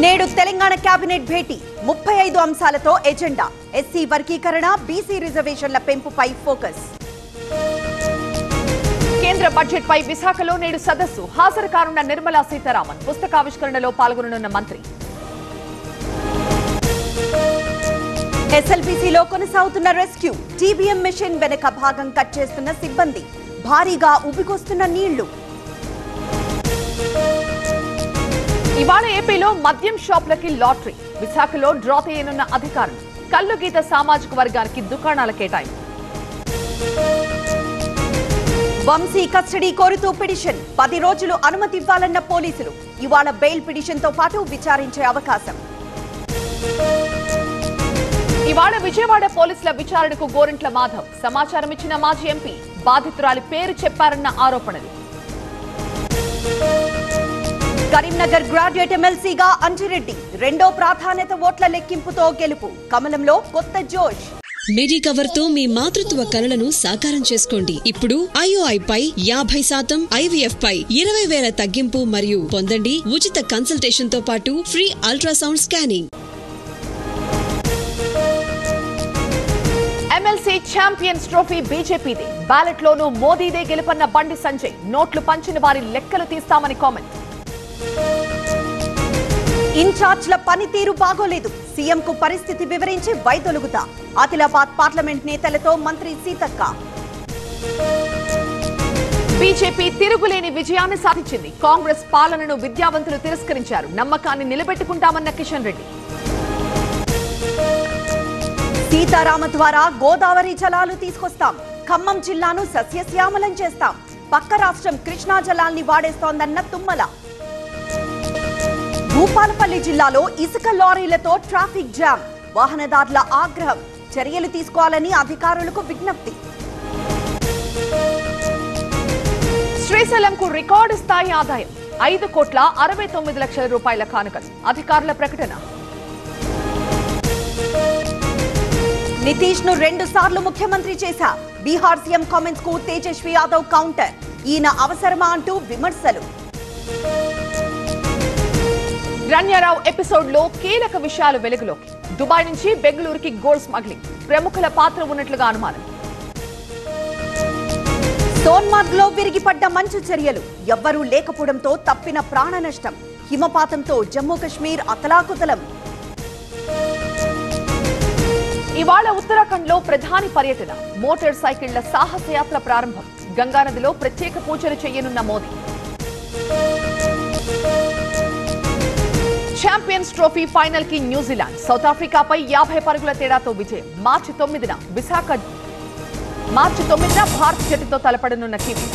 నేడు తెలంగాణ కేబినెట్ భేటీ 35 అంశాలతో agenda. SC వర్గీకరణ, బీసీ రిజర్వేషన్ల పెంపుపై ఫోకస్. కేంద్ర బడ్జెట్ పై విశాఖలో నేడు సదస్సు. హాజరు కానున్న నిర్మలా సీతారామన్. పుస్తకావిష్కరణలో పాల్గొననున్న మంత్రి. ఎస్ఎల్బీసీలో కొనసాగుతున్న రెస్క్యూ. టీబీఎం మిషన్ వెనక భాగం కట్ చేస్తున్న సిబ్బంది. భారీగా ఉబికొస్తున్న నీళ్లు. ఇవాళ ఏపీలో మద్యం షాపులకి లాటరీ. విశాఖలో డ్రా చేయనున్న అధికారులు. కల్లు గీత సామాజిక వర్గానికి దుకాణాల కేటాయింపు. వంశీ కస్టడీ కోరుతూ పిటిషన్. 10 రోజులు అనుమతి ఇవ్వాలన్న పోలీసులు. ఇవాళ బెయిల్ పిటిషన్ తో పాటు విచారించే అవకాశం. ఇవాళ విజయవాడ పోలీసుల విచారణకు గోరింట్ల మాధవ్. సమాచారం ఇచ్చిన మాజీ ఎంపీ. బాధితురాలి పేరు చెప్పారన్న ఆరోపణలు. కరీంనగర్ గ్రాడ్యుయేట్ ఎమ్మెల్సీగా అంజిరెడ్డి. రెండో ప్రాధాన్యత ఓట్ల లెక్కింపుతో గెలుపు. కమలంలో కొత్త జోష్. మెడికవర్ తో మీ మాతృత్వ కలలను సాకారం చేసుకోండి. ఇప్పుడు IOI పై 50%, IVF పై 20,000 తగ్గింపు మరియు పొందండి ఉచిత కన్సల్టేషన్ తో పాటు free ultrasound scanning. MLC champions trophy బీజేపీదే. బ్యాలెట్ లోనూ మోదీదే గెలుపన్న బండి సంజయ్. నోట్లు పంచిన వారి లెక్కలు తీస్తామని కామెంట్. ఇన్ఛార్జ్ల పనితీరు బాగోలేదు. సీఎంకు పరిస్థితి వివరించి వైదొలుగుతా. ఆదిలాబాద్ పార్లమెంట్ నేతలతో మంత్రి సీతక్క. బీజేపీ తిరుగులేని విజయాన్ని సాధించింది. కాంగ్రెస్ పాలనను విద్యావంతులు తిరస్కరించారు. నమ్మకాన్ని నిలబెట్టుకుంటామన్న కిషన్ రెడ్డి. సీతారామ ద్వారా గోదావరి జలాలు తీసుకొస్తాం. ఖమ్మం జిల్లాను సస్యశ్యామలం చేస్తాం. పక్క రాష్ట్రం కృష్ణా జలాల్ని వాడేస్తోందన్న తుమ్మల. భూపాలపల్లి జిల్లాలో ఇసుక లారీలతో ట్రాఫిక్ జామ్. వాహనదారుల ఆగ్రహం. చర్యలు తీసుకోవాలని అధికారులకు విజ్ఞప్తి. శ్రీశైలంకు రికార్డు స్థాయి ఆదాయం. 5,69,00,000 రూపాయల కానుకలు. అధికారుల ప్రకటన. నితీష్ ను 2 సార్లు ముఖ్యమంత్రి చేశా. బీహార్ సీఎం కామెంట్స్ కు తేజస్వి యాదవ్ కౌంటర్. ఈయన అవసరమా అంటూ విమర్శలు. రణ్యారావు ఎపిసోడ్ లో కీలక విషయాలు వెలుగులోకి. దుబాయ్ నుంచి బెంగళూరుకి గోల్డ్ స్మగ్లింగ్. ప్రముఖుల పాత్ర ఉన్నట్లుగా అనుమానం. సోన్మార్గ్ లో విరిగిపడ్డ మంచు చర్యలు. ఎవ్వరూ లేకపోవడంతో తప్పిన ప్రాణ నష్టం. హిమపాతంతో జమ్మూ కశ్మీర్ అతలాకుతలం. ఇవాళ ఉత్తరాఖండ్ లో ప్రధాని పర్యటన. మోటార్ సైకిళ్ల సాహసయాత్ర ప్రారంభం. గంగానదిలో ప్రత్యేక పూజలు చేయనున్న మోదీ. ఛాంపియన్స్ ట్రోఫీ ఫైనల్ కి న్యూజిలాండ్. సౌత్ ఆఫ్రికాపై 50 పరుగుల తేడాతో విజయం. మార్చి 9న భారత్ జట్టుతో తలపడనున్న కివీస్.